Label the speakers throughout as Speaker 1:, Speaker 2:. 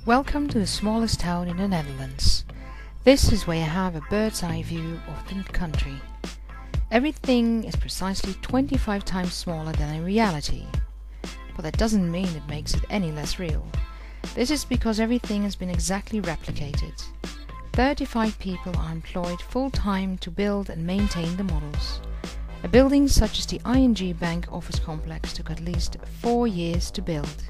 Speaker 1: Welcome to the smallest town in the Netherlands. This is where you have a bird's eye view of the country. Everything is precisely 25 times smaller than in reality. But that doesn't mean it makes it any less real. This is because everything has been exactly replicated. 35 people are employed full-time to build and maintain the models. A building such as the ING Bank office complex took at least 4 years to build.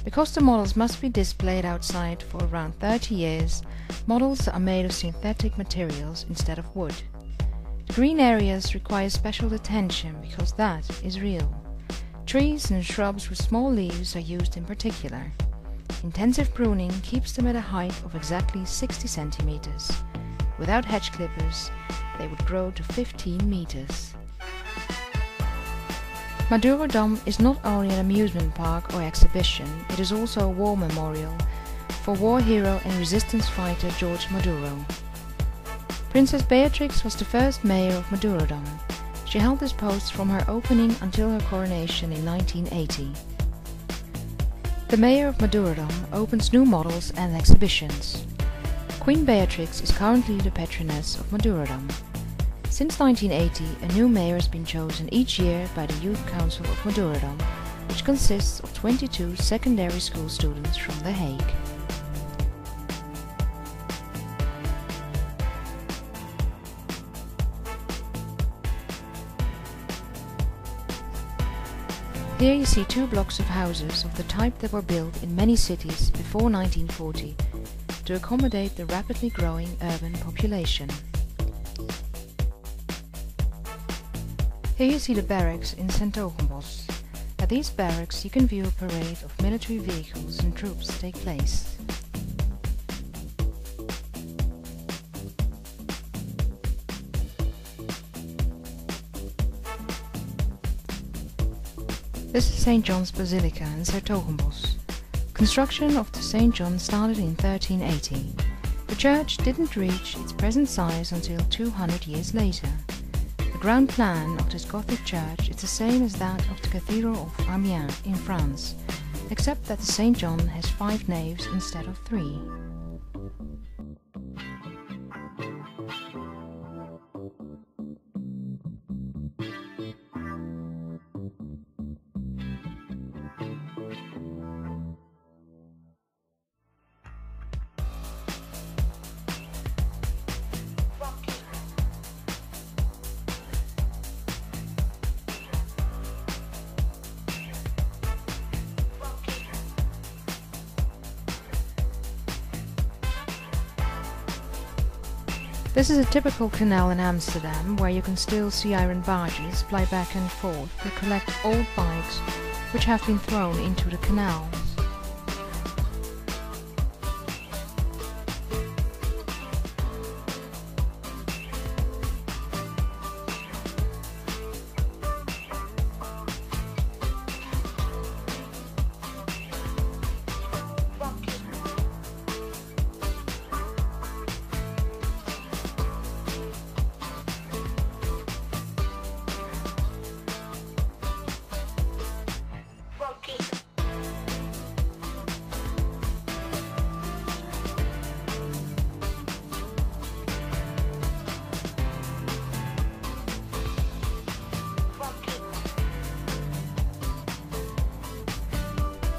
Speaker 1: Because the models must be displayed outside for around 30 years, models are made of synthetic materials instead of wood. The green areas require special attention because that is real. Trees and shrubs with small leaves are used in particular. Intensive pruning keeps them at a height of exactly 60 centimeters. Without hedge clippers, they would grow to 15 meters. Madurodam is not only an amusement park or exhibition, it is also a war memorial for war hero and resistance fighter George Maduro. Princess Beatrix was the first mayor of Madurodam. She held this post from her opening until her coronation in 1980. The mayor of Madurodam opens new models and exhibitions. Queen Beatrix is currently the patroness of Madurodam. Since 1980, a new mayor has been chosen each year by the Youth Council of Madurodam, which consists of 22 secondary school students from The Hague. Here you see 2 blocks of houses of the type that were built in many cities before 1940 to accommodate the rapidly growing urban population. Here you see the barracks in St. At these barracks you can view a parade of military vehicles and troops take place. This is St. John's Basilica in Sertogenbos. Construction of the St. John started in 1380. The church didn't reach its present size until 200 years later. The ground plan of this Gothic church is the same as that of the Cathedral of Amiens in France, except that the St. John has 5 naves instead of 3. This is a typical canal in Amsterdam, where you can still see iron barges ply back and forth to collect old bikes which have been thrown into the canals.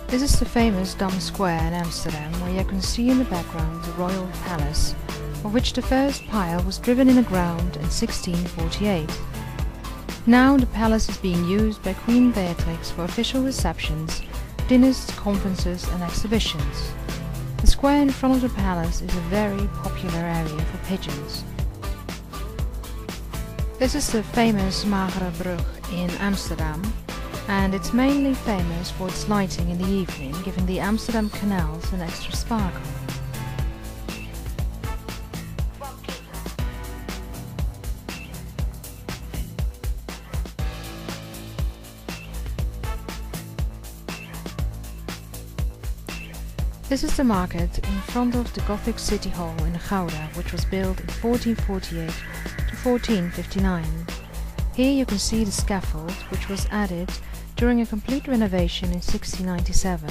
Speaker 1: This is the famous Dam Square in Amsterdam, where you can see in the background the Royal Palace, of which the first pile was driven in the ground in 1648. Now the palace is being used by Queen Beatrix for official receptions, dinners, conferences and exhibitions. The square in front of the palace is a very popular area for pigeons. This is the famous Madurodam in Amsterdam, and it's mainly famous for its lighting in the evening, giving the Amsterdam canals an extra sparkle. This is the market in front of the Gothic City Hall in Gouda, which was built in 1448 to 1459. Here you can see the scaffold, which was added during a complete renovation in 1697.